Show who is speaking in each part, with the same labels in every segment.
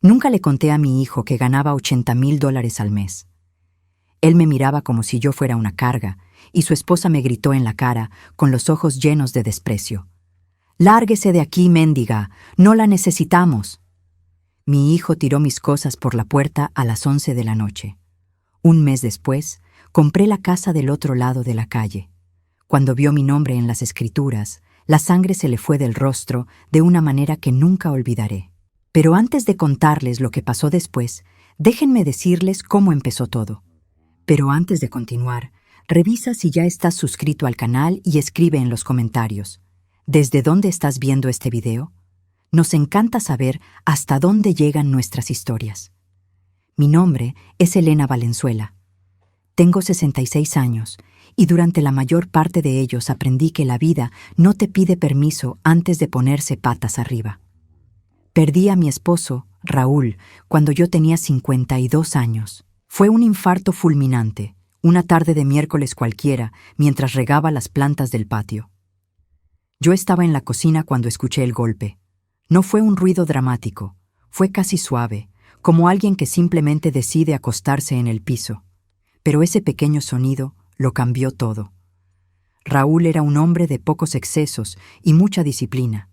Speaker 1: Nunca le conté a mi hijo que ganaba $80,000 al mes. Él me miraba como si yo fuera una carga, y su esposa me gritó en la cara, con los ojos llenos de desprecio. «Lárguese de aquí, mendiga, no la necesitamos». Mi hijo tiró mis cosas por la puerta a las 11 de la noche. Un mes después, compré la casa del otro lado de la calle. Cuando vio mi nombre en las escrituras, la sangre se le fue del rostro de una manera que nunca olvidaré. Pero antes de contarles lo que pasó después, déjenme decirles cómo empezó todo. Pero antes de continuar, revisa si ya estás suscrito al canal y escribe en los comentarios. ¿Desde dónde estás viendo este video? Nos encanta saber hasta dónde llegan nuestras historias. Mi nombre es Elena Valenzuela. Tengo 66 años y durante la mayor parte de ellos aprendí que la vida no te pide permiso antes de ponerse patas arriba. Perdí a mi esposo, Raúl, cuando yo tenía 52 años. Fue un infarto fulminante, una tarde de miércoles cualquiera, mientras regaba las plantas del patio. Yo estaba en la cocina cuando escuché el golpe. No fue un ruido dramático, fue casi suave, como alguien que simplemente decide acostarse en el piso. Pero ese pequeño sonido lo cambió todo. Raúl era un hombre de pocos excesos y mucha disciplina.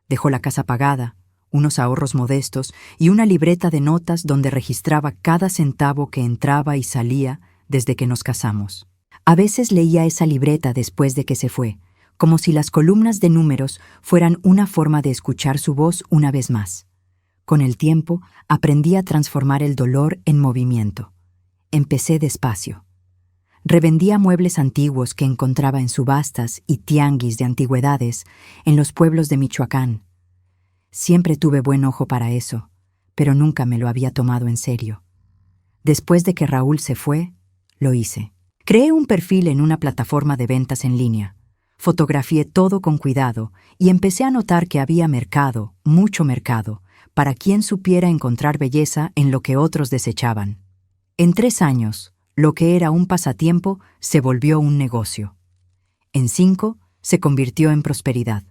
Speaker 1: Dejó la casa pagada, unos ahorros modestos y una libreta de notas donde registraba cada centavo que entraba y salía desde que nos casamos. A veces leía esa libreta después de que se fue, como si las columnas de números fueran una forma de escuchar su voz una vez más. Con el tiempo, aprendí a transformar el dolor en movimiento. Empecé despacio. Revendía muebles antiguos que encontraba en subastas y tianguis de antigüedades en los pueblos de Michoacán. Siempre tuve buen ojo para eso, pero nunca me lo había tomado en serio. Después de que Raúl se fue, lo hice. Creé un perfil en una plataforma de ventas en línea. Fotografié todo con cuidado y empecé a notar que había mercado, mucho mercado, para quien supiera encontrar belleza en lo que otros desechaban. En 3 años, lo que era un pasatiempo se volvió un negocio. En 5, se convirtió en prosperidad.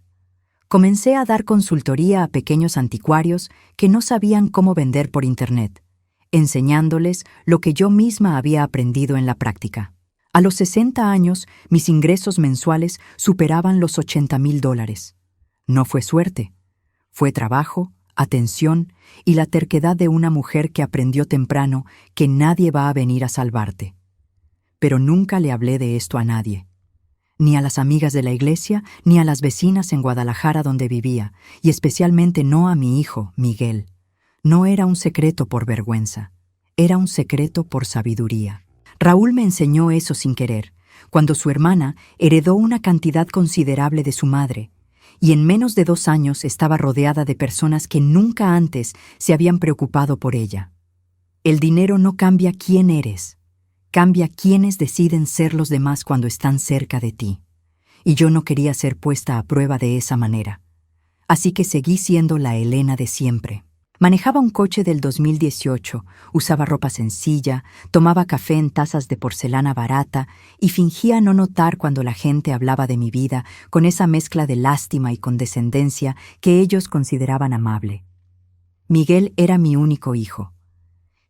Speaker 1: Comencé a dar consultoría a pequeños anticuarios que no sabían cómo vender por Internet, enseñándoles lo que yo misma había aprendido en la práctica. A los 60 años, mis ingresos mensuales superaban los $80,000. No fue suerte, fue trabajo, atención y la terquedad de una mujer que aprendió temprano que nadie va a venir a salvarte. Pero nunca le hablé de esto a nadie. Ni a las amigas de la iglesia, ni a las vecinas en Guadalajara donde vivía, y especialmente no a mi hijo, Miguel. No era un secreto por vergüenza, era un secreto por sabiduría. Raúl me enseñó eso sin querer, cuando su hermana heredó una cantidad considerable de su madre, y en menos de 2 años estaba rodeada de personas que nunca antes se habían preocupado por ella. El dinero no cambia quién eres. Cambia quiénes deciden ser los demás cuando están cerca de ti. Y yo no quería ser puesta a prueba de esa manera. Así que seguí siendo la Elena de siempre. Manejaba un coche del 2018, usaba ropa sencilla, tomaba café en tazas de porcelana barata y fingía no notar cuando la gente hablaba de mi vida con esa mezcla de lástima y condescendencia que ellos consideraban amable. Miguel era mi único hijo.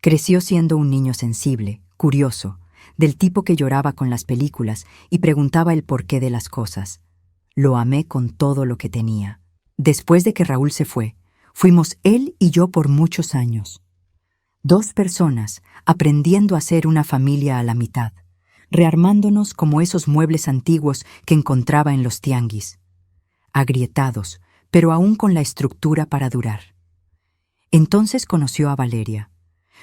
Speaker 1: Creció siendo un niño sensible, curioso, del tipo que lloraba con las películas y preguntaba el porqué de las cosas. Lo amé con todo lo que tenía. Después de que Raúl se fue, fuimos él y yo por muchos años. 2 personas aprendiendo a ser una familia a la mitad, rearmándonos como esos muebles antiguos que encontraba en los tianguis. Agrietados, pero aún con la estructura para durar. Entonces conoció a Valeria.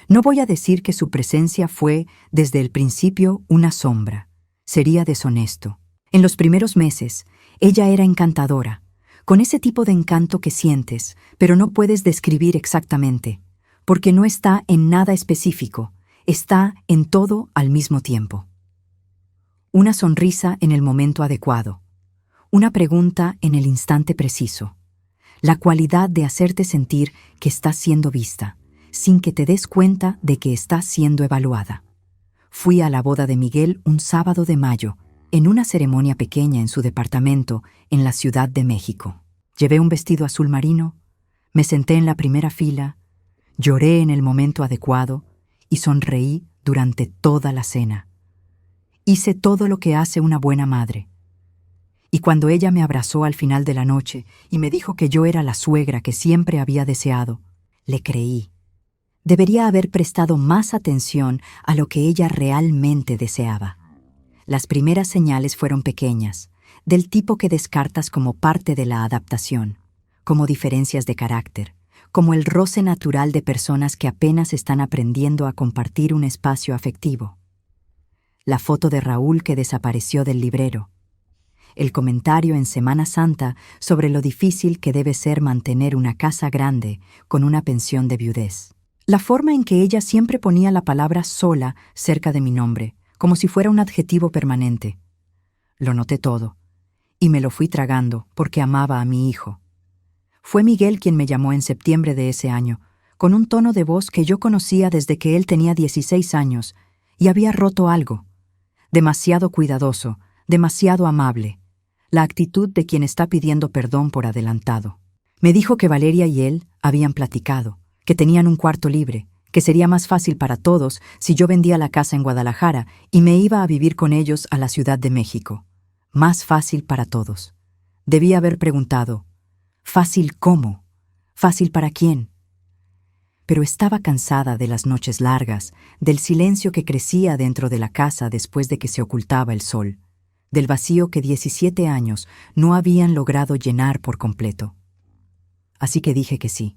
Speaker 1: No voy a decir que su presencia fue, desde el principio, una sombra. Sería deshonesto. En los primeros meses, ella era encantadora, con ese tipo de encanto que sientes, pero no puedes describir exactamente, porque no está en nada específico, está en todo al mismo tiempo. Una sonrisa en el momento adecuado, una pregunta en el instante preciso, la cualidad de hacerte sentir que estás siendo vista, sin que te des cuenta de que estás siendo evaluada. Fui a la boda de Miguel un sábado de mayo, en una ceremonia pequeña en su departamento en la Ciudad de México. Llevé un vestido azul marino, me senté en la primera fila, Lloré en el momento adecuado y sonreí durante toda la cena. Hice todo lo que hace una buena madre. Y cuando ella me abrazó al final de la noche y me dijo que yo era la suegra que siempre había deseado, le creí. Debería haber prestado más atención a lo que ella realmente deseaba. Las primeras señales fueron pequeñas, del tipo que descartas como parte de la adaptación, como diferencias de carácter, como el roce natural de personas que apenas están aprendiendo a compartir un espacio afectivo. La foto de Raúl que desapareció del librero. El comentario en Semana Santa sobre lo difícil que debe ser mantener una casa grande con una pensión de viudez. La forma en que ella siempre ponía la palabra sola cerca de mi nombre, como si fuera un adjetivo permanente. Lo noté todo, y me lo fui tragando porque amaba a mi hijo. Fue Miguel quien me llamó en septiembre de ese año, con un tono de voz que yo conocía desde que él tenía 16 años, y había roto algo. Demasiado cuidadoso, demasiado amable. La actitud de quien está pidiendo perdón por adelantado. Me dijo que Valeria y él habían platicado, que tenían un cuarto libre, que sería más fácil para todos si yo vendía la casa en Guadalajara y me iba a vivir con ellos a la Ciudad de México. Más fácil para todos. Debía haber preguntado, ¿fácil cómo? ¿Fácil para quién? Pero estaba cansada de las noches largas, del silencio que crecía dentro de la casa después de que se ocultaba el sol, del vacío que 17 años no habían logrado llenar por completo. Así que dije que sí.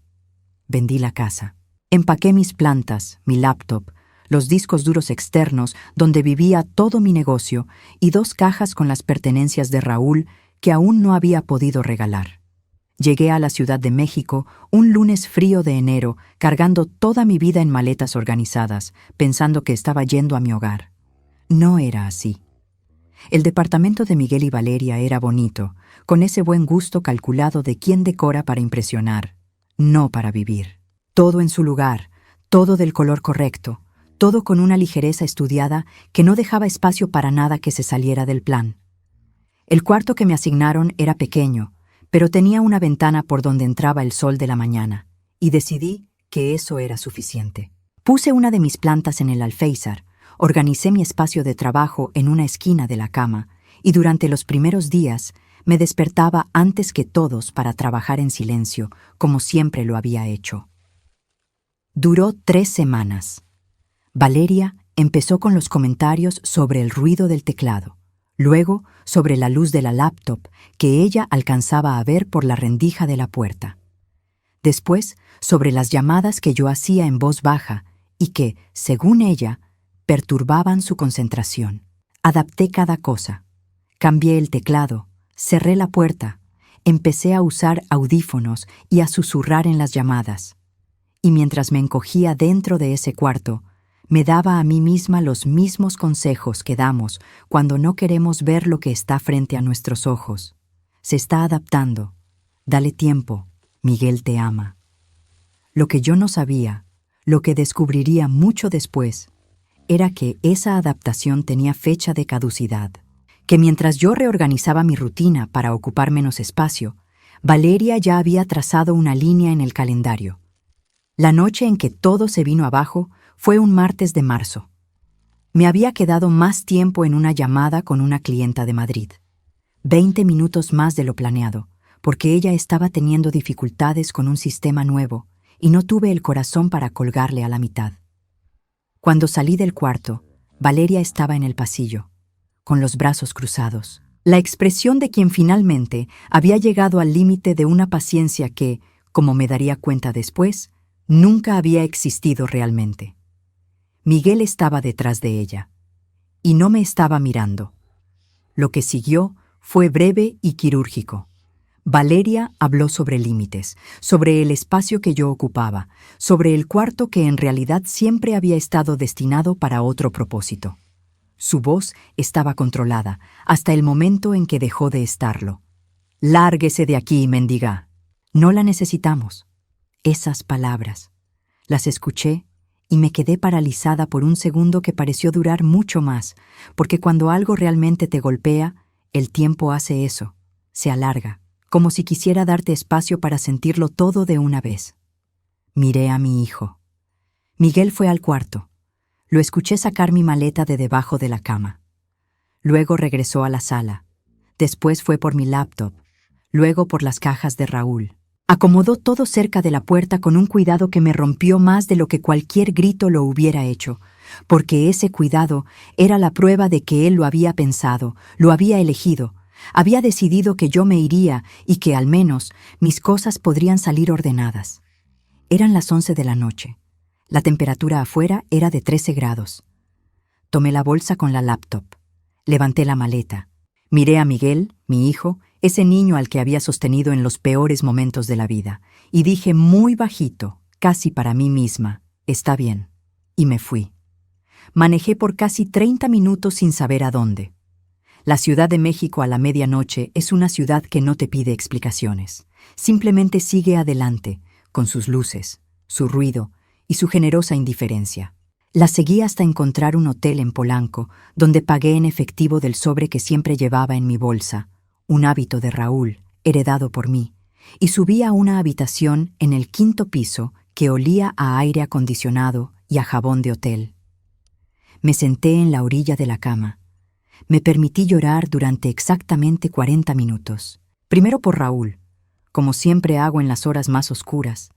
Speaker 1: Vendí la casa. Empaqué mis plantas, mi laptop, los discos duros externos donde vivía todo mi negocio y 2 cajas con las pertenencias de Raúl que aún no había podido regalar. Llegué a la Ciudad de México un lunes frío de enero, cargando toda mi vida en maletas organizadas, pensando que estaba yendo a mi hogar. No era así. El departamento de Miguel y Valeria era bonito, con ese buen gusto calculado de quien decora para impresionar, no para vivir. Todo en su lugar, todo del color correcto, todo con una ligereza estudiada que no dejaba espacio para nada que se saliera del plan. El cuarto que me asignaron era pequeño, pero tenía una ventana por donde entraba el sol de la mañana, y decidí que eso era suficiente. Puse una de mis plantas en el alféizar, organicé mi espacio de trabajo en una esquina de la cama, y durante los primeros días me despertaba antes que todos para trabajar en silencio, como siempre lo había hecho. Duró 3 semanas. Valeria empezó con los comentarios sobre el ruido del teclado, luego sobre la luz de la laptop que ella alcanzaba a ver por la rendija de la puerta. Después, sobre las llamadas que yo hacía en voz baja y que, según ella, perturbaban su concentración. Adapté cada cosa. Cambié el teclado, cerré la puerta, empecé a usar audífonos y a susurrar en las llamadas. Y mientras me encogía dentro de ese cuarto, me daba a mí misma los mismos consejos que damos cuando no queremos ver lo que está frente a nuestros ojos. Se está adaptando. Dale tiempo. Miguel te ama. Lo que yo no sabía, lo que descubriría mucho después, era que esa adaptación tenía fecha de caducidad, que mientras yo reorganizaba mi rutina para ocupar menos espacio, Valeria ya había trazado una línea en el calendario. La noche en que todo se vino abajo fue un martes de marzo. Me había quedado más tiempo en una llamada con una clienta de Madrid. 20 minutos más de lo planeado, porque ella estaba teniendo dificultades con un sistema nuevo y no tuve el corazón para colgarle a la mitad. Cuando salí del cuarto, Valeria estaba en el pasillo, con los brazos cruzados. La expresión de quien finalmente había llegado al límite de una paciencia que, como me daría cuenta después, nunca había existido realmente. Miguel estaba detrás de ella, y no me estaba mirando. Lo que siguió fue breve y quirúrgico. Valeria habló sobre límites, sobre el espacio que yo ocupaba, sobre el cuarto que en realidad siempre había estado destinado para otro propósito. Su voz estaba controlada, hasta el momento en que dejó de estarlo. «Lárguese de aquí, mendiga. No la necesitamos». Esas palabras. Las escuché y me quedé paralizada por un segundo que pareció durar mucho más, porque cuando algo realmente te golpea, el tiempo hace eso, se alarga, como si quisiera darte espacio para sentirlo todo de una vez. Miré a mi hijo. Miguel fue al cuarto. Lo escuché sacar mi maleta de debajo de la cama. Luego regresó a la sala. Después fue por mi laptop. Luego por las cajas de Raúl. Acomodó todo cerca de la puerta con un cuidado que me rompió más de lo que cualquier grito lo hubiera hecho, porque ese cuidado era la prueba de que él lo había pensado, lo había elegido, había decidido que yo me iría y que al menos mis cosas podrían salir ordenadas. Eran las 11 de la noche. La temperatura afuera era de 13 grados. Tomé la bolsa con la laptop. Levanté la maleta. Miré a Miguel, mi hijo, ese niño al que había sostenido en los peores momentos de la vida, y dije muy bajito, casi para mí misma, «Está bien», y me fui. Manejé por casi 30 minutos sin saber a dónde. La Ciudad de México a la medianoche es una ciudad que no te pide explicaciones. Simplemente sigue adelante, con sus luces, su ruido y su generosa indiferencia. La seguí hasta encontrar un hotel en Polanco, donde pagué en efectivo del sobre que siempre llevaba en mi bolsa, un hábito de Raúl, heredado por mí, y subí a una habitación en el 5º piso que olía a aire acondicionado y a jabón de hotel. Me senté en la orilla de la cama. Me permití llorar durante exactamente 40 minutos. Primero por Raúl, como siempre hago en las horas más oscuras,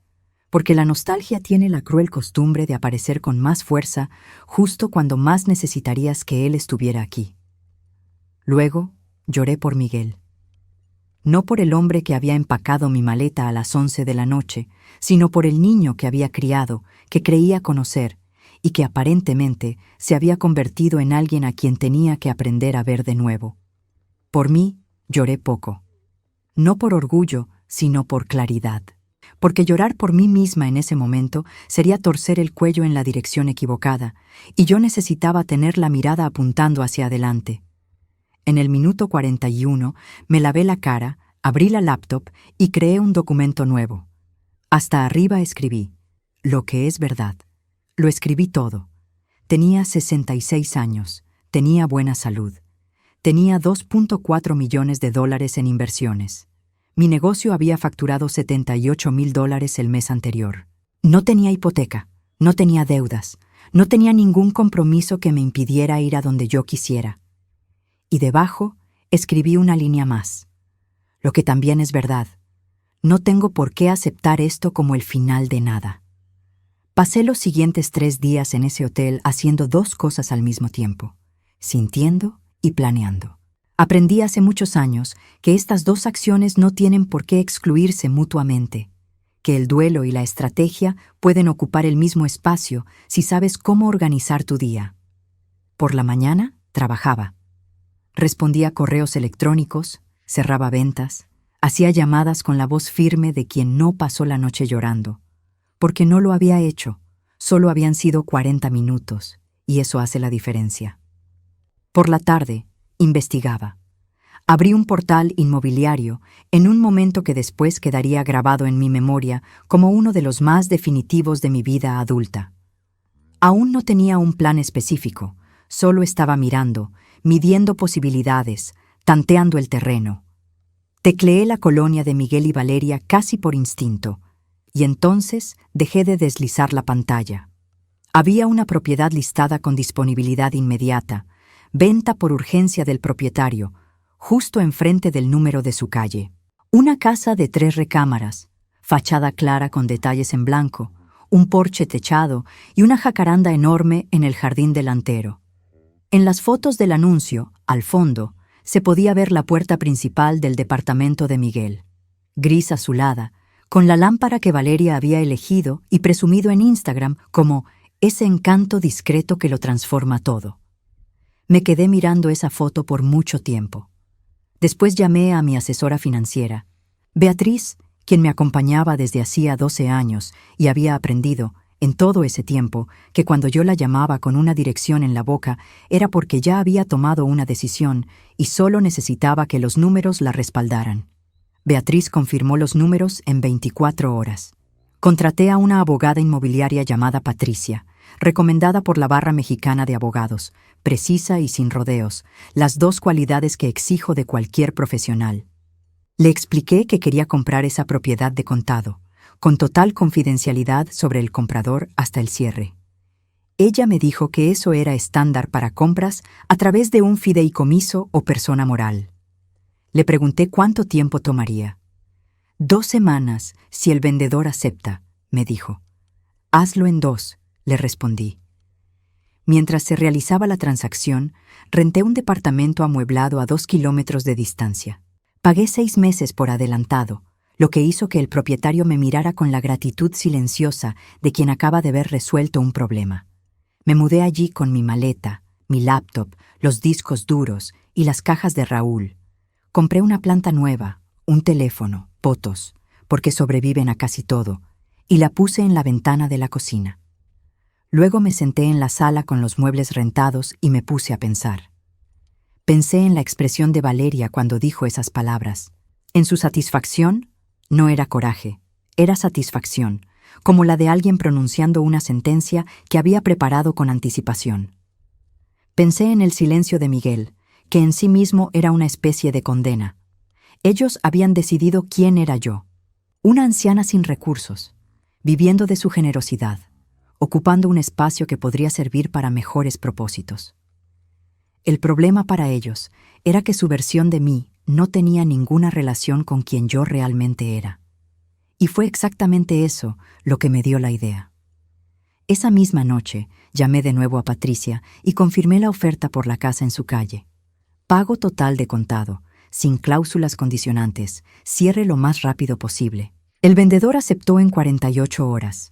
Speaker 1: porque la nostalgia tiene la cruel costumbre de aparecer con más fuerza justo cuando más necesitarías que él estuviera aquí. Luego, lloré por Miguel. No por el hombre que había empacado mi maleta a las 11 de la noche, sino por el niño que había criado, que creía conocer, y que aparentemente se había convertido en alguien a quien tenía que aprender a ver de nuevo. Por mí, lloré poco. No por orgullo, sino por claridad. Porque llorar por mí misma en ese momento sería torcer el cuello en la dirección equivocada, y yo necesitaba tener la mirada apuntando hacia adelante. En el minuto 41 me lavé la cara, abrí la laptop y creé un documento nuevo. Hasta arriba escribí, lo que es verdad. Lo escribí todo. Tenía 66 años, tenía buena salud. Tenía $2.4 millones en inversiones. Mi negocio había facturado $78,000 el mes anterior. No tenía hipoteca, no tenía deudas, no tenía ningún compromiso que me impidiera ir a donde yo quisiera. Y debajo escribí una línea más. Lo que también es verdad, no tengo por qué aceptar esto como el final de nada. Pasé los siguientes 3 días en ese hotel haciendo 2 cosas al mismo tiempo, sintiendo y planeando. Aprendí hace muchos años que estas 2 acciones no tienen por qué excluirse mutuamente, que el duelo y la estrategia pueden ocupar el mismo espacio si sabes cómo organizar tu día. Por la mañana, trabajaba. Respondía correos electrónicos, cerraba ventas, hacía llamadas con la voz firme de quien no pasó la noche llorando, porque no lo había hecho, solo habían sido 40 minutos, y eso hace la diferencia. Por la tarde, investigaba. Abrí un portal inmobiliario en un momento que después quedaría grabado en mi memoria como uno de los más definitivos de mi vida adulta. Aún no tenía un plan específico, solo estaba mirando, midiendo posibilidades, tanteando el terreno. Tecleé la colonia de Miguel y Valeria casi por instinto, y entonces dejé de deslizar la pantalla. Había una propiedad listada con disponibilidad inmediata, venta por urgencia del propietario, justo enfrente del número de su calle. Una casa de 3 recámaras, fachada clara con detalles en blanco, un porche techado y una jacaranda enorme en el jardín delantero. En las fotos del anuncio, al fondo, se podía ver la puerta principal del departamento de Miguel, gris azulada, con la lámpara que Valeria había elegido y presumido en Instagram como ese encanto discreto que lo transforma todo. Me quedé mirando esa foto por mucho tiempo. Después llamé a mi asesora financiera. Beatriz, quien me acompañaba desde hacía 12 años y había aprendido, en todo ese tiempo, que cuando yo la llamaba con una dirección en la boca era porque ya había tomado una decisión y solo necesitaba que los números la respaldaran. Beatriz confirmó los números en 24 horas. Contraté a una abogada inmobiliaria llamada Patricia, recomendada por la Barra Mexicana de Abogados, precisa y sin rodeos, las 2 cualidades que exijo de cualquier profesional. Le expliqué que quería comprar esa propiedad de contado, con total confidencialidad sobre el comprador hasta el cierre. Ella me dijo que eso era estándar para compras a través de un fideicomiso o persona moral. Le pregunté cuánto tiempo tomaría. 2 semanas, si el vendedor acepta, me dijo. Hazlo en 2, le respondí. Mientras se realizaba la transacción, renté un departamento amueblado a 2 kilómetros de distancia. Pagué 6 meses por adelantado, lo que hizo que el propietario me mirara con la gratitud silenciosa de quien acaba de ver resuelto un problema. Me mudé allí con mi maleta, mi laptop, los discos duros y las cajas de Raúl. Compré una planta nueva, un teléfono, potos, porque sobreviven a casi todo, y la puse en la ventana de la cocina. Luego me senté en la sala con los muebles rentados y me puse a pensar. Pensé en la expresión de Valeria cuando dijo esas palabras. En su satisfacción, no era coraje, era satisfacción, como la de alguien pronunciando una sentencia que había preparado con anticipación. Pensé en el silencio de Miguel, que en sí mismo era una especie de condena. Ellos habían decidido quién era yo, una anciana sin recursos, viviendo de su generosidad, ocupando un espacio que podría servir para mejores propósitos. El problema para ellos era que su versión de mí no tenía ninguna relación con quien yo realmente era. Y fue exactamente eso lo que me dio la idea. Esa misma noche llamé de nuevo a Patricia y confirmé la oferta por la casa en su calle. Pago total de contado, sin cláusulas condicionantes, cierre lo más rápido posible. El vendedor aceptó en 48 horas.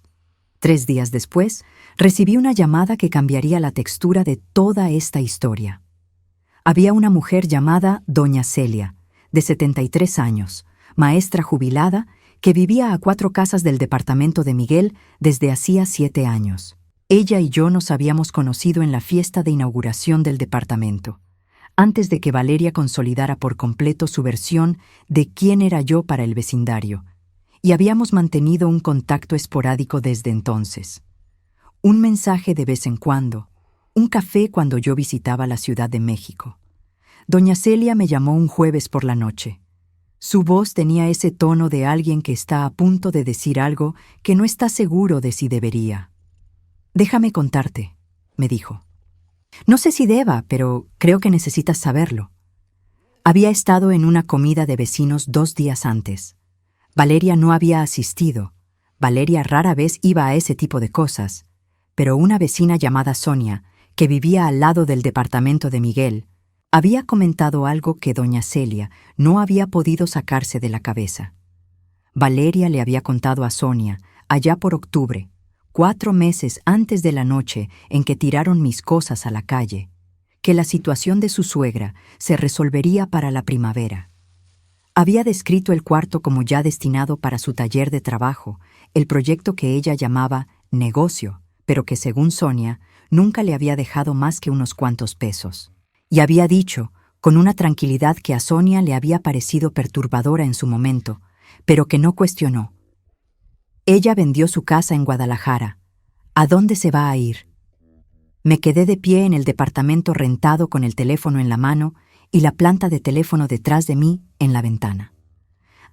Speaker 1: 3 días después, recibí una llamada que cambiaría la textura de toda esta historia. Había una mujer llamada Doña Celia, de 73 años, maestra jubilada, que vivía a 4 casas del departamento de Miguel desde hacía 7 años. Ella y yo nos habíamos conocido en la fiesta de inauguración del departamento, antes de que Valeria consolidara por completo su versión de quién era yo para el vecindario, y habíamos mantenido un contacto esporádico desde entonces. Un mensaje de vez en cuando, un café cuando yo visitaba la Ciudad de México. Doña Celia me llamó un jueves por la noche. Su voz tenía ese tono de alguien que está a punto de decir algo que no está seguro de si debería. «Déjame contarte», me dijo. «No sé si deba, pero creo que necesitas saberlo». Había estado en una comida de vecinos 2 días antes. Valeria no había asistido. Valeria rara vez iba a ese tipo de cosas. Pero una vecina llamada Sonia, que vivía al lado del departamento de Miguel, había comentado algo que doña Celia no había podido sacarse de la cabeza. Valeria le había contado a Sonia, allá por octubre, 4 meses antes de la noche en que tiraron mis cosas a la calle, que la situación de su suegra se resolvería para la primavera. Había descrito el cuarto como ya destinado para su taller de trabajo, el proyecto que ella llamaba negocio, pero que según Sonia nunca le había dejado más que unos cuantos pesos. Y había dicho, con una tranquilidad que a Sonia le había parecido perturbadora en su momento, pero que no cuestionó. Ella vendió su casa en Guadalajara. ¿A dónde se va a ir? Me quedé de pie en el departamento rentado con el teléfono en la mano y la planta de teléfono detrás de mí en la ventana.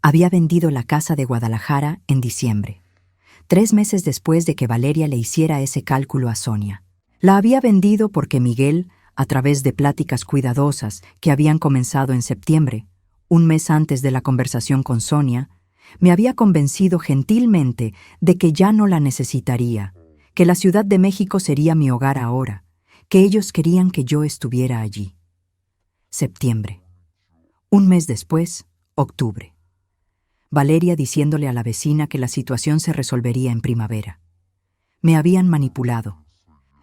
Speaker 1: Había vendido la casa de Guadalajara en diciembre, 3 meses después de que Valeria le hiciera ese cálculo a Sonia. La había vendido porque Miguel, a través de pláticas cuidadosas que habían comenzado en septiembre, un mes antes de la conversación con Sonia, me había convencido gentilmente de que ya no la necesitaría, que la Ciudad de México sería mi hogar ahora, que ellos querían que yo estuviera allí. Septiembre. Un mes después, octubre. Valeria diciéndole a la vecina que la situación se resolvería en primavera. Me habían manipulado.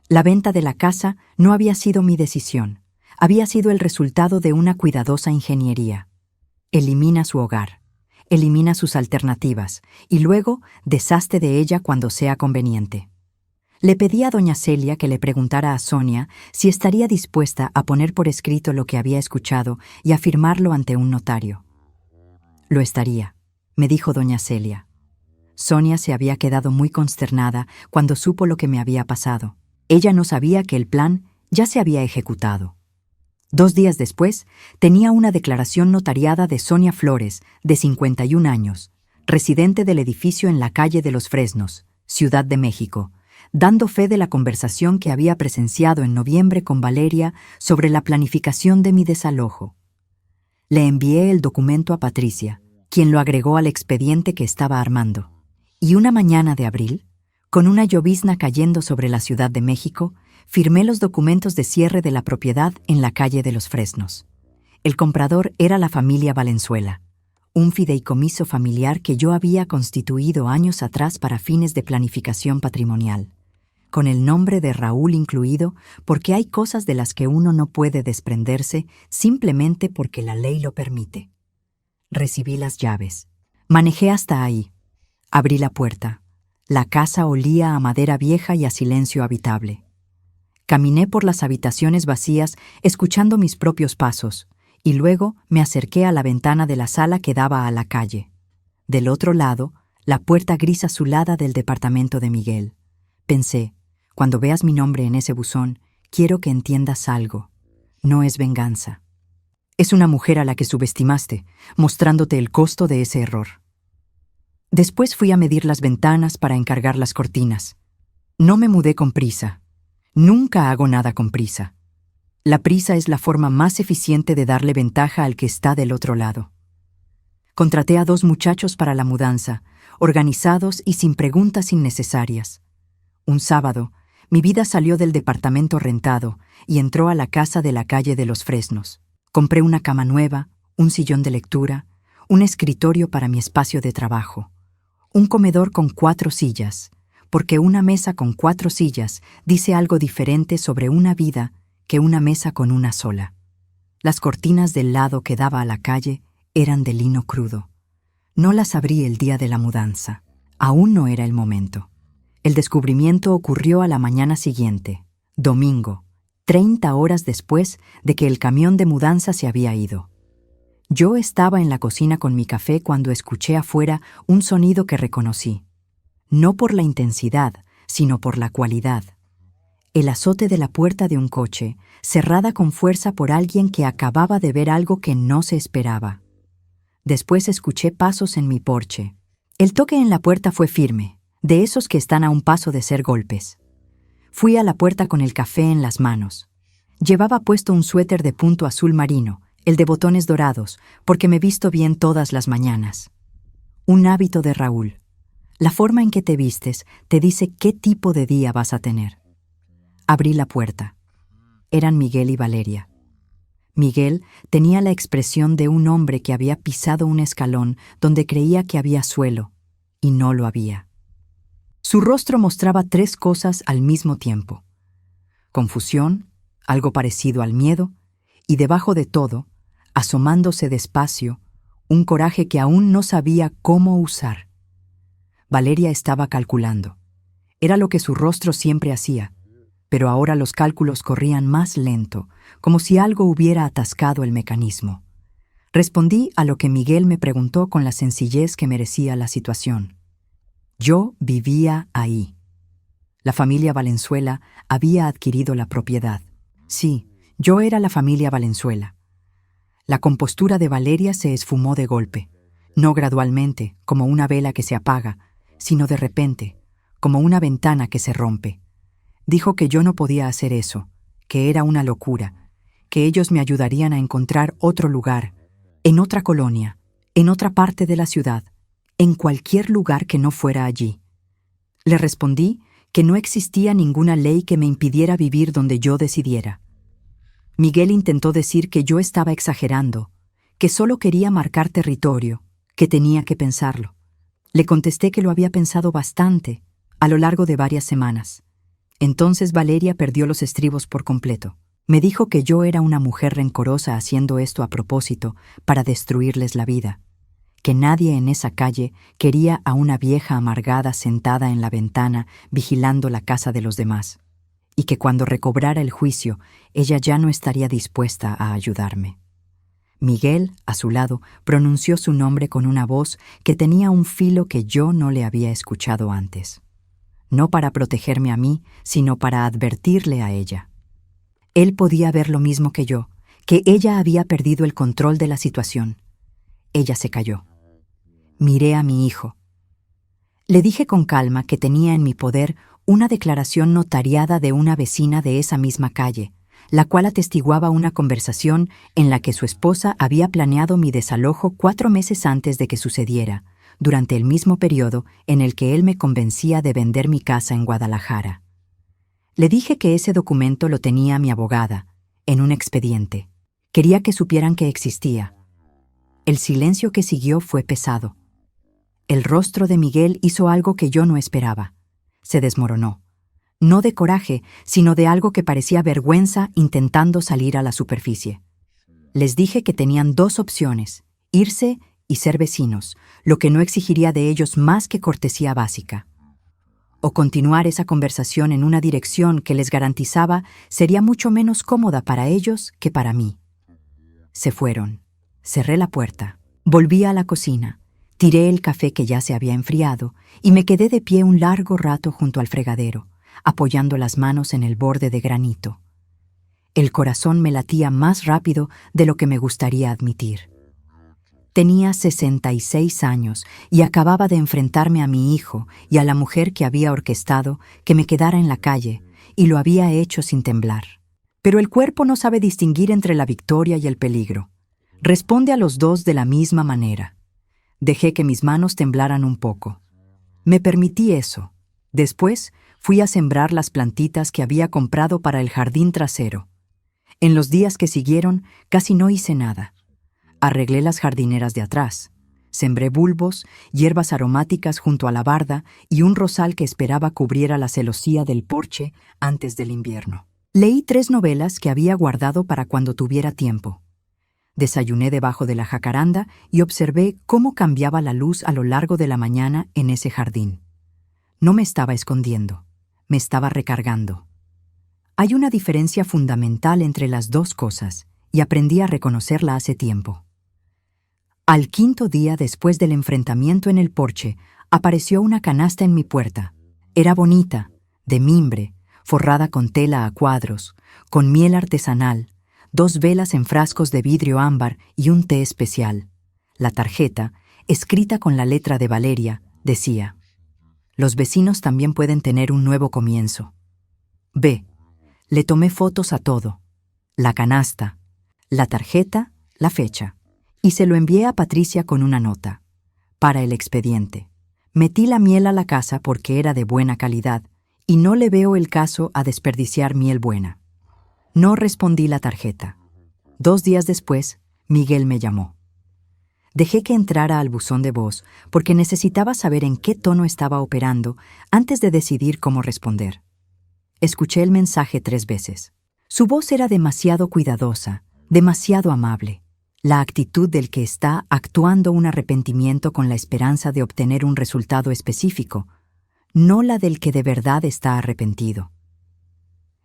Speaker 1: La venta de la casa no había sido mi decisión, había sido el resultado de una cuidadosa ingeniería. Elimina su hogar, elimina sus alternativas y luego deshazte de ella cuando sea conveniente. Le pedí a doña Celia que le preguntara a Sonia si estaría dispuesta a poner por escrito lo que había escuchado y a firmarlo ante un notario. Lo estaría, me dijo doña Celia. Sonia se había quedado muy consternada cuando supo lo que me había pasado. Ella no sabía que el plan ya se había ejecutado. 2 días después, tenía una declaración notariada de Sonia Flores, de 51 años, residente del edificio en la calle de los Fresnos, Ciudad de México, dando fe de la conversación que había presenciado en noviembre con Valeria sobre la planificación de mi desalojo. Le envié el documento a Patricia, quien lo agregó al expediente que estaba armando. Y una mañana de abril, con una llovizna cayendo sobre la Ciudad de México, firmé los documentos de cierre de la propiedad en la calle de los Fresnos. El comprador era la familia Valenzuela, un fideicomiso familiar que yo había constituido años atrás para fines de planificación patrimonial, con el nombre de Raúl incluido, porque hay cosas de las que uno no puede desprenderse simplemente porque la ley lo permite. Recibí las llaves. Manejé hasta ahí. Abrí la puerta. La casa olía a madera vieja y a silencio habitable. Caminé por las habitaciones vacías, escuchando mis propios pasos, y luego me acerqué a la ventana de la sala que daba a la calle. Del otro lado, la puerta gris azulada del departamento de Miguel. Pensé, cuando veas mi nombre en ese buzón, quiero que entiendas algo. No es venganza. Es una mujer a la que subestimaste, mostrándote el costo de ese error. Después fui a medir las ventanas para encargar las cortinas. No me mudé con prisa. Nunca hago nada con prisa. La prisa es la forma más eficiente de darle ventaja al que está del otro lado. Contraté a 2 muchachos para la mudanza, organizados y sin preguntas innecesarias. Un sábado, mi vida salió del departamento rentado y entró a la casa de la calle de los Fresnos. Compré una cama nueva, un sillón de lectura, un escritorio para mi espacio de trabajo, un comedor con 4 sillas, porque una mesa con 4 sillas dice algo diferente sobre una vida que una mesa con una sola. Las cortinas del lado que daba a la calle eran de lino crudo. No las abrí el día de la mudanza. Aún no era el momento. El descubrimiento ocurrió a la mañana siguiente, domingo, 30 horas después de que el camión de mudanza se había ido. Yo estaba en la cocina con mi café cuando escuché afuera un sonido que reconocí. No por la intensidad, sino por la cualidad. El azote de la puerta de un coche, cerrada con fuerza por alguien que acababa de ver algo que no se esperaba. Después escuché pasos en mi porche. El toque en la puerta fue firme, de esos que están a un paso de ser golpes. Fui a la puerta con el café en las manos. Llevaba puesto un suéter de punto azul marino, el de botones dorados, porque me visto bien todas las mañanas. Un hábito de Raúl. La forma en que te vistes te dice qué tipo de día vas a tener. Abrí la puerta. Eran Miguel y Valeria. Miguel tenía la expresión de un hombre que había pisado un escalón donde creía que había suelo, y no lo había. Su rostro mostraba 3 cosas al mismo tiempo: confusión, algo parecido al miedo, y debajo de todo, asomándose despacio, un coraje que aún no sabía cómo usar. Valeria estaba calculando. Era lo que su rostro siempre hacía, pero ahora los cálculos corrían más lento, como si algo hubiera atascado el mecanismo. Respondí a lo que Miguel me preguntó con la sencillez que merecía la situación. Yo vivía ahí. La familia Valenzuela había adquirido la propiedad. Sí, yo era la familia Valenzuela. La compostura de Valeria se esfumó de golpe, no gradualmente, como una vela que se apaga, sino de repente, como una ventana que se rompe. Dijo que yo no podía hacer eso, que era una locura, que ellos me ayudarían a encontrar otro lugar, en otra colonia, en otra parte de la ciudad, en cualquier lugar que no fuera allí. Le respondí que no existía ninguna ley que me impidiera vivir donde yo decidiera. Miguel intentó decir que yo estaba exagerando, que solo quería marcar territorio, que tenía que pensarlo. Le contesté que lo había pensado bastante, a lo largo de varias semanas. Entonces Valeria perdió los estribos por completo. Me dijo que yo era una mujer rencorosa haciendo esto a propósito para destruirles la vida, que nadie en esa calle quería a una vieja amargada sentada en la ventana vigilando la casa de los demás, y que cuando recobrara el juicio, ella ya no estaría dispuesta a ayudarme. Miguel, a su lado, pronunció su nombre con una voz que tenía un filo que yo no le había escuchado antes. No para protegerme a mí, sino para advertirle a ella. Él podía ver lo mismo que yo, que ella había perdido el control de la situación. Ella se calló. Miré a mi hijo. Le dije con calma que tenía en mi poder una declaración notariada de una vecina de esa misma calle, la cual atestiguaba una conversación en la que su esposa había planeado mi desalojo 4 meses antes de que sucediera, durante el mismo periodo en el que él me convencía de vender mi casa en Guadalajara. Le dije que ese documento lo tenía mi abogada, en un expediente. Quería que supieran que existía. El silencio que siguió fue pesado. El rostro de Miguel hizo algo que yo no esperaba. Se desmoronó. No de coraje, sino de algo que parecía vergüenza intentando salir a la superficie. Les dije que tenían 2 opciones, irse y ser vecinos, lo que no exigiría de ellos más que cortesía básica. O continuar esa conversación en una dirección que les garantizaba sería mucho menos cómoda para ellos que para mí. Se fueron. Cerré la puerta. Volví a la cocina. Tiré el café que ya se había enfriado y me quedé de pie un largo rato junto al fregadero, apoyando las manos en el borde de granito. El corazón me latía más rápido de lo que me gustaría admitir. Tenía 66 años y acababa de enfrentarme a mi hijo y a la mujer que había orquestado que me quedara en la calle, y lo había hecho sin temblar. Pero el cuerpo no sabe distinguir entre la victoria y el peligro. Responde a los dos de la misma manera. Dejé que mis manos temblaran un poco. Me permití eso. Después fui a sembrar las plantitas que había comprado para el jardín trasero. En los días que siguieron casi no hice nada. Arreglé las jardineras de atrás. Sembré bulbos, hierbas aromáticas junto a la barda y un rosal que esperaba cubriera la celosía del porche antes del invierno. Leí 3 novelas que había guardado para cuando tuviera tiempo. Desayuné debajo de la jacaranda y observé cómo cambiaba la luz a lo largo de la mañana en ese jardín. No me estaba escondiendo, me estaba recargando. Hay una diferencia fundamental entre las 2 cosas, y aprendí a reconocerla hace tiempo. Al 5.º día después del enfrentamiento en el porche, apareció una canasta en mi puerta. Era bonita, de mimbre, forrada con tela a cuadros, con miel artesanal, 2 velas en frascos de vidrio ámbar y un té especial. La tarjeta, escrita con la letra de Valeria, decía: «Los vecinos también pueden tener un nuevo comienzo». B. Le tomé fotos a todo. La canasta, la tarjeta, la fecha. Y se lo envié a Patricia con una nota. Para el expediente. Metí la miel a la casa porque era de buena calidad y no le veo el caso a desperdiciar miel buena. No respondí la tarjeta. 2 días después, Miguel me llamó. Dejé que entrara al buzón de voz porque necesitaba saber en qué tono estaba operando antes de decidir cómo responder. Escuché el mensaje 3 veces. Su voz era demasiado cuidadosa, demasiado amable. La actitud del que está actuando un arrepentimiento con la esperanza de obtener un resultado específico, no la del que de verdad está arrepentido.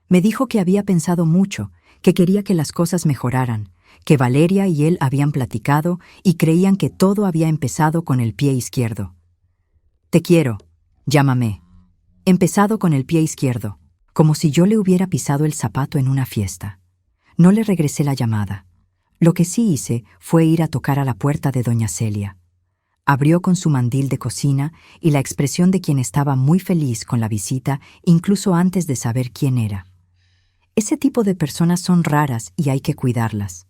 Speaker 1: Me dijo que había pensado mucho, que quería que las cosas mejoraran, que Valeria y él habían platicado y creían que todo había empezado con el pie izquierdo. «Te quiero, llámame». Empezado con el pie izquierdo, como si yo le hubiera pisado el zapato en una fiesta. No le regresé la llamada. Lo que sí hice fue ir a tocar a la puerta de doña Celia. Abrió con su mandil de cocina y la expresión de quien estaba muy feliz con la visita incluso antes de saber quién era. Ese tipo de personas son raras y hay que cuidarlas.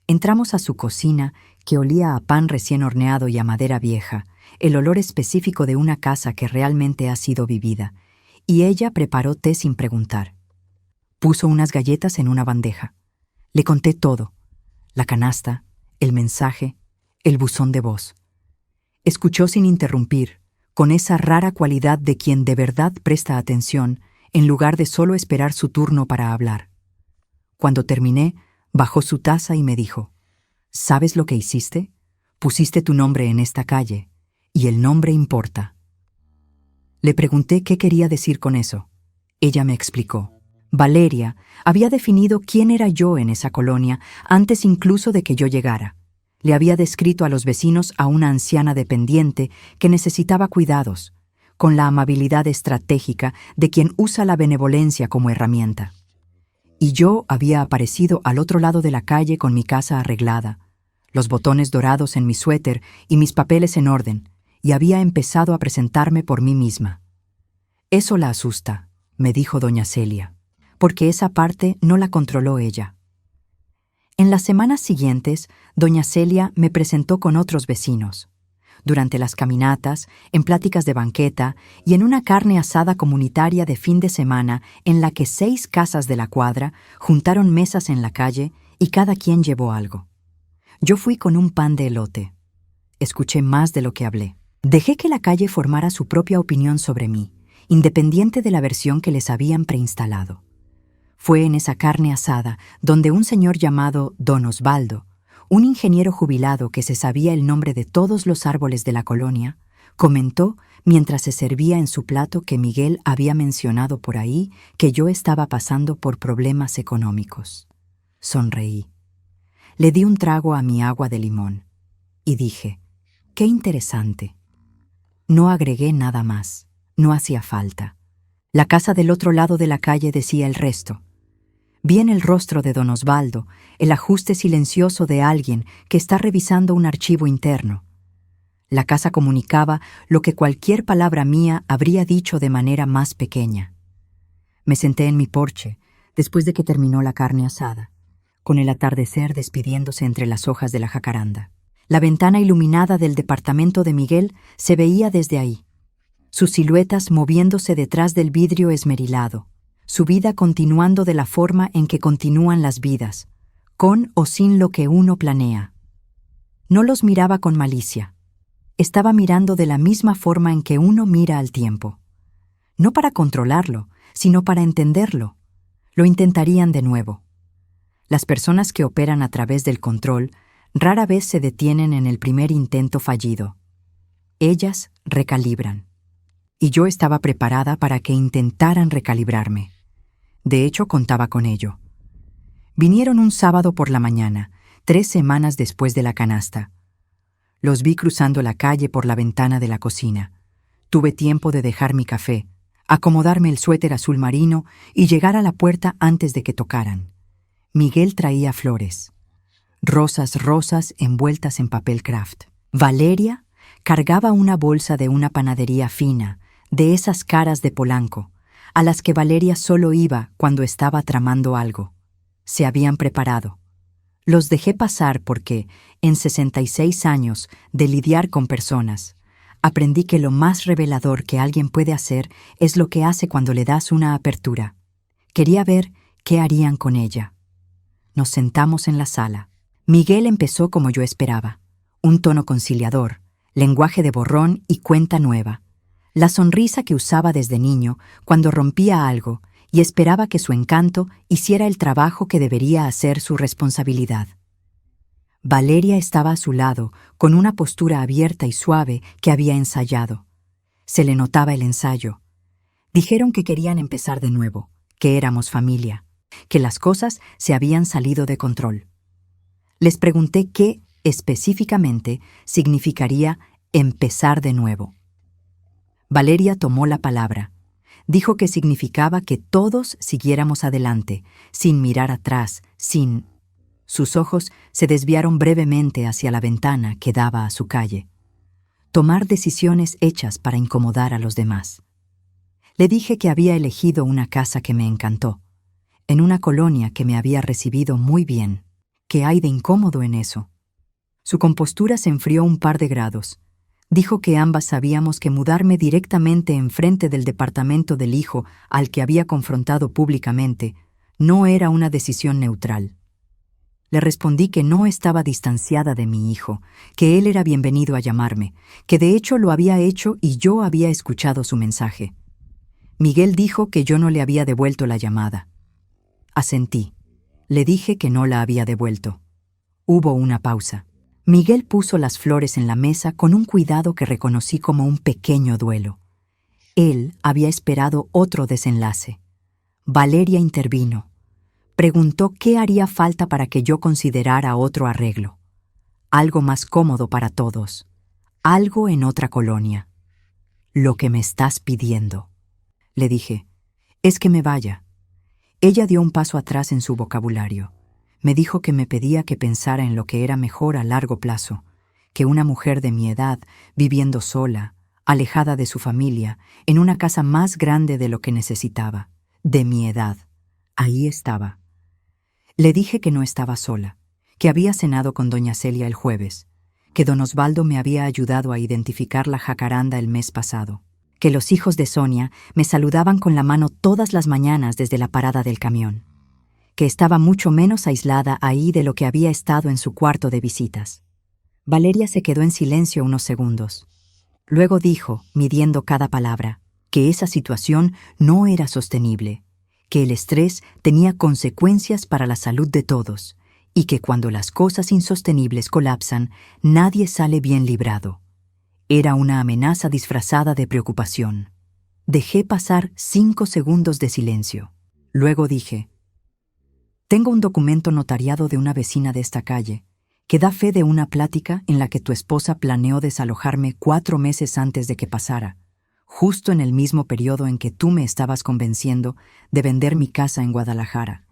Speaker 1: Entramos a su cocina, que olía a pan recién horneado y a madera vieja, el olor específico de una casa que realmente ha sido vivida, y ella preparó té sin preguntar. Puso unas galletas en una bandeja. Le conté todo: la canasta, el mensaje, el buzón de voz. Escuchó sin interrumpir, con esa rara cualidad de quien de verdad presta atención, en lugar de solo esperar su turno para hablar. Cuando terminé, bajó su taza y me dijo: «¿Sabes lo que hiciste? Pusiste tu nombre en esta calle, y el nombre importa». Le pregunté qué quería decir con eso. Ella me explicó. Valeria había definido quién era yo en esa colonia antes incluso de que yo llegara. Le había descrito a los vecinos a una anciana dependiente que necesitaba cuidados, con la amabilidad estratégica de quien usa la benevolencia como herramienta. Y yo había aparecido al otro lado de la calle con mi casa arreglada, los botones dorados en mi suéter y mis papeles en orden, y había empezado a presentarme por mí misma. Eso la asusta, me dijo doña Celia, porque esa parte no la controló ella. En las semanas siguientes, doña Celia me presentó con otros vecinos. Durante las caminatas, en pláticas de banqueta y en una carne asada comunitaria de fin de semana en la que 6 casas de la cuadra juntaron mesas en la calle y cada quien llevó algo. Yo fui con un pan de elote. Escuché más de lo que hablé. Dejé que la calle formara su propia opinión sobre mí, independiente de la versión que les habían preinstalado. Fue en esa carne asada donde un señor llamado Don Osvaldo, un ingeniero jubilado que se sabía el nombre de todos los árboles de la colonia, comentó mientras se servía en su plato que Miguel había mencionado por ahí que yo estaba pasando por problemas económicos. Sonreí. Le di un trago a mi agua de limón y dije, «Qué interesante». No agregué nada más. No hacía falta. La casa del otro lado de la calle decía el resto. Vi en el rostro de don Osvaldo el ajuste silencioso de alguien que está revisando un archivo interno. La casa comunicaba lo que cualquier palabra mía habría dicho de manera más pequeña. Me senté en mi porche, después de que terminó la carne asada, con el atardecer despidiéndose entre las hojas de la jacaranda. La ventana iluminada del departamento de Miguel se veía desde ahí, sus siluetas moviéndose detrás del vidrio esmerilado, su vida continuando de la forma en que continúan las vidas, con o sin lo que uno planea. No los miraba con malicia. Estaba mirando de la misma forma en que uno mira al tiempo. No para controlarlo, sino para entenderlo. Lo intentarían de nuevo. Las personas que operan a través del control rara vez se detienen en el primer intento fallido. Ellas recalibran. Y yo estaba preparada para que intentaran recalibrarme. De hecho, contaba con ello. Vinieron un sábado por la mañana, 3 semanas después de la canasta. Los vi cruzando la calle por la ventana de la cocina. Tuve tiempo de dejar mi café, acomodarme el suéter azul marino y llegar a la puerta antes de que tocaran. Miguel traía flores. Rosas envueltas en papel craft. Valeria cargaba una bolsa de una panadería fina, de esas caras de Polanco, a las que Valeria solo iba cuando estaba tramando algo. Se habían preparado. Los dejé pasar porque, en 66 años de lidiar con personas, aprendí que lo más revelador que alguien puede hacer es lo que hace cuando le das una apertura. Quería ver qué harían con ella. Nos sentamos en la sala. Miguel empezó como yo esperaba. Un tono conciliador, lenguaje de borrón y cuenta nueva. La sonrisa que usaba desde niño cuando rompía algo y esperaba que su encanto hiciera el trabajo que debería hacer su responsabilidad. Valeria estaba a su lado, con una postura abierta y suave que había ensayado. Se le notaba el ensayo. Dijeron que querían empezar de nuevo, que éramos familia, que las cosas se habían salido de control. Les pregunté qué, específicamente, significaría empezar de nuevo. Valeria tomó la palabra. Dijo que significaba que todos siguiéramos adelante, sin mirar atrás, sin... Sus ojos se desviaron brevemente hacia la ventana que daba a su calle. Tomar decisiones hechas para incomodar a los demás. Le dije que había elegido una casa que me encantó, en una colonia que me había recibido muy bien. ¿Qué hay de incómodo en eso? Su compostura se enfrió un par de grados. Dijo que ambas sabíamos que mudarme directamente enfrente del departamento del hijo al que había confrontado públicamente no era una decisión neutral. Le respondí que no estaba distanciada de mi hijo, que él era bienvenido a llamarme, que de hecho lo había hecho y yo había escuchado su mensaje. Miguel dijo que yo no le había devuelto la llamada. Asentí. Le dije que no la había devuelto. Hubo una pausa. Miguel puso las flores en la mesa con un cuidado que reconocí como un pequeño duelo. Él había esperado otro desenlace. Valeria intervino. Preguntó qué haría falta para que yo considerara otro arreglo. Algo más cómodo para todos. Algo en otra colonia. Lo que me estás pidiendo. Le dije, es que me vaya. Ella dio un paso atrás en su vocabulario. Me dijo que me pedía que pensara en lo que era mejor a largo plazo, que una mujer de mi edad, viviendo sola, alejada de su familia, en una casa más grande de lo que necesitaba, de mi edad. Ahí estaba. Le dije que no estaba sola, que había cenado con doña Celia el jueves, que don Osvaldo me había ayudado a identificar la jacaranda el mes pasado, que los hijos de Sonia me saludaban con la mano todas las mañanas desde la parada del camión, que estaba mucho menos aislada ahí de lo que había estado en su cuarto de visitas. Valeria se quedó en silencio unos segundos. Luego dijo, midiendo cada palabra, que esa situación no era sostenible, que el estrés tenía consecuencias para la salud de todos y que cuando las cosas insostenibles colapsan, nadie sale bien librado. Era una amenaza disfrazada de preocupación. Dejé pasar 5 segundos de silencio. Luego dije, tengo un documento notariado de una vecina de esta calle que da fe de una plática en la que tu esposa planeó desalojarme 4 meses antes de que pasara, justo en el mismo periodo en que tú me estabas convenciendo de vender mi casa en Guadalajara.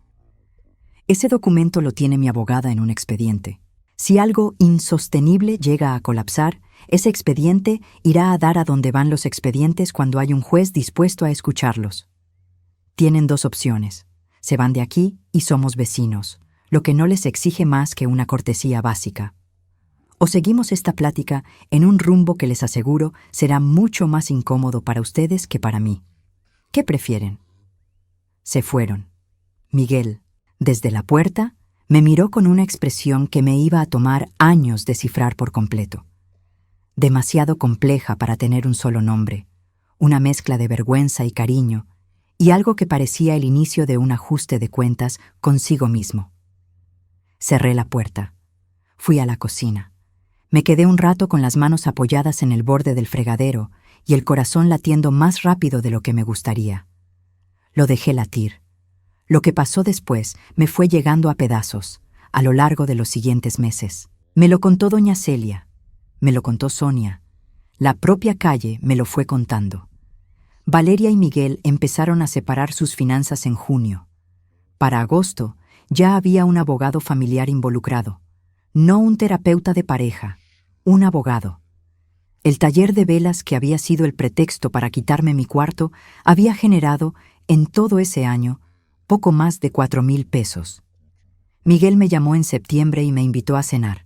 Speaker 1: Ese documento lo tiene mi abogada en un expediente. Si algo insostenible llega a colapsar, ese expediente irá a dar a donde van los expedientes cuando hay un juez dispuesto a escucharlos. Tienen 2 opciones. Se van de aquí y somos vecinos, lo que no les exige más que una cortesía básica. O seguimos esta plática en un rumbo que les aseguro será mucho más incómodo para ustedes que para mí. ¿Qué prefieren? Se fueron. Miguel, desde la puerta, me miró con una expresión que me iba a tomar años descifrar por completo. Demasiado compleja para tener un solo nombre, una mezcla de vergüenza y cariño, y algo que parecía el inicio de un ajuste de cuentas consigo mismo. Cerré la puerta. Fui a la cocina. Me quedé un rato con las manos apoyadas en el borde del fregadero y el corazón latiendo más rápido de lo que me gustaría. Lo dejé latir. Lo que pasó después me fue llegando a pedazos, a lo largo de los siguientes meses. Me lo contó doña Celia. Me lo contó Sonia. La propia calle me lo fue contando. Valeria y Miguel empezaron a separar sus finanzas en junio. Para agosto, ya había un abogado familiar involucrado. No un terapeuta de pareja, un abogado. El taller de velas que había sido el pretexto para quitarme mi cuarto había generado, en todo ese año, poco más de 4,000 pesos. Miguel me llamó en septiembre y me invitó a cenar.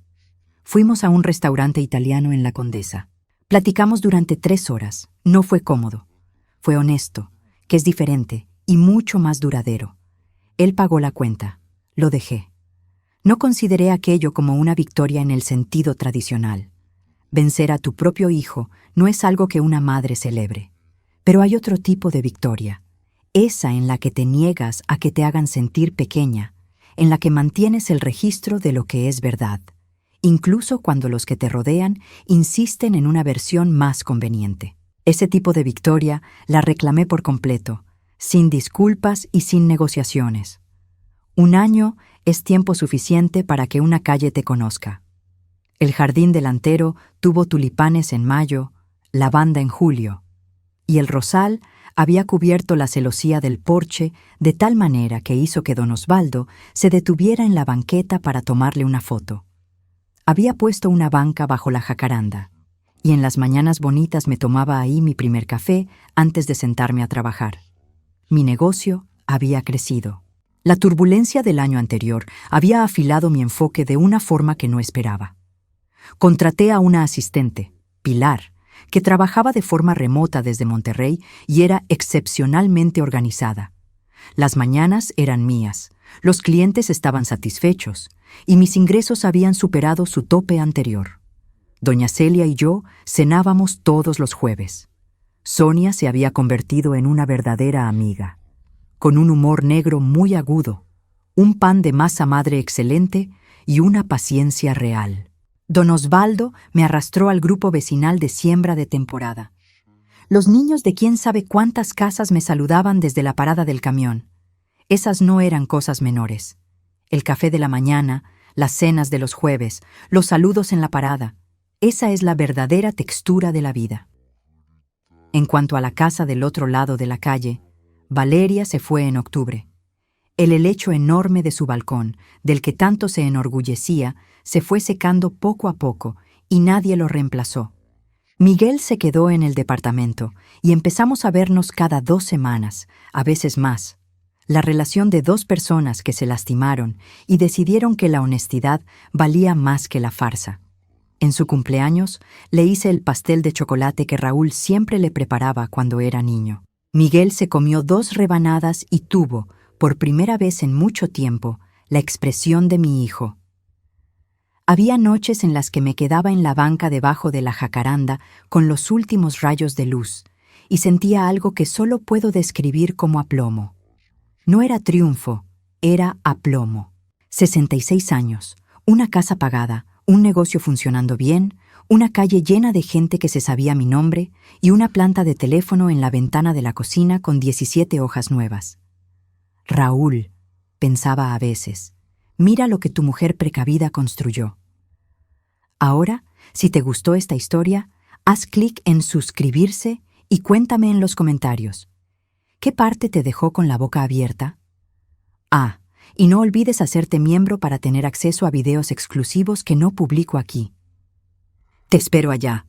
Speaker 1: Fuimos a un restaurante italiano en La Condesa. Platicamos durante 3 horas. No fue cómodo. Fue honesto, que es diferente y mucho más duradero. Él pagó la cuenta. Lo dejé. No consideré aquello como una victoria en el sentido tradicional. Vencer a tu propio hijo no es algo que una madre celebre. Pero hay otro tipo de victoria. Esa en la que te niegas a que te hagan sentir pequeña, en la que mantienes el registro de lo que es verdad, incluso cuando los que te rodean insisten en una versión más conveniente. Ese tipo de victoria la reclamé por completo, sin disculpas y sin negociaciones. 1 año es tiempo suficiente para que una calle te conozca. El jardín delantero tuvo tulipanes en mayo, lavanda en julio, y el rosal había cubierto la celosía del porche de tal manera que hizo que don Osvaldo se detuviera en la banqueta para tomarle una foto. Había puesto una banca bajo la jacaranda, y en las mañanas bonitas me tomaba ahí mi primer café antes de sentarme a trabajar. Mi negocio había crecido. La turbulencia del año anterior había afilado mi enfoque de una forma que no esperaba. Contraté a una asistente, Pilar, que trabajaba de forma remota desde Monterrey y era excepcionalmente organizada. Las mañanas eran mías, los clientes estaban satisfechos y mis ingresos habían superado su tope anterior. Doña Celia y yo cenábamos todos los jueves. Sonia se había convertido en una verdadera amiga, con un humor negro muy agudo, un pan de masa madre excelente y una paciencia real. Don Osvaldo me arrastró al grupo vecinal de siembra de temporada. Los niños de quién sabe cuántas casas me saludaban desde la parada del camión. Esas no eran cosas menores. El café de la mañana, las cenas de los jueves, los saludos en la parada. Esa es la verdadera textura de la vida. En cuanto a la casa del otro lado de la calle, Valeria se fue en octubre. El helecho enorme de su balcón, del que tanto se enorgullecía, se fue secando poco a poco y nadie lo reemplazó. Miguel se quedó en el departamento y empezamos a vernos cada 2 semanas, a veces más. La relación de 2 personas que se lastimaron y decidieron que la honestidad valía más que la farsa. En su cumpleaños, le hice el pastel de chocolate que Raúl siempre le preparaba cuando era niño. Miguel se comió 2 rebanadas y tuvo, por primera vez en mucho tiempo, la expresión de mi hijo. Había noches en las que me quedaba en la banca debajo de la jacaranda con los últimos rayos de luz y sentía algo que solo puedo describir como aplomo. No era triunfo, era aplomo. 66 años, una casa pagada, un negocio funcionando bien, una calle llena de gente que se sabía mi nombre y una planta de teléfono en la ventana de la cocina con 17 hojas nuevas. Raúl, pensaba a veces, mira lo que tu mujer precavida construyó. Ahora, si te gustó esta historia, haz clic en suscribirse y cuéntame en los comentarios. ¿Qué parte te dejó con la boca abierta? Y no olvides hacerte miembro para tener acceso a videos exclusivos que no publico aquí. Te espero allá.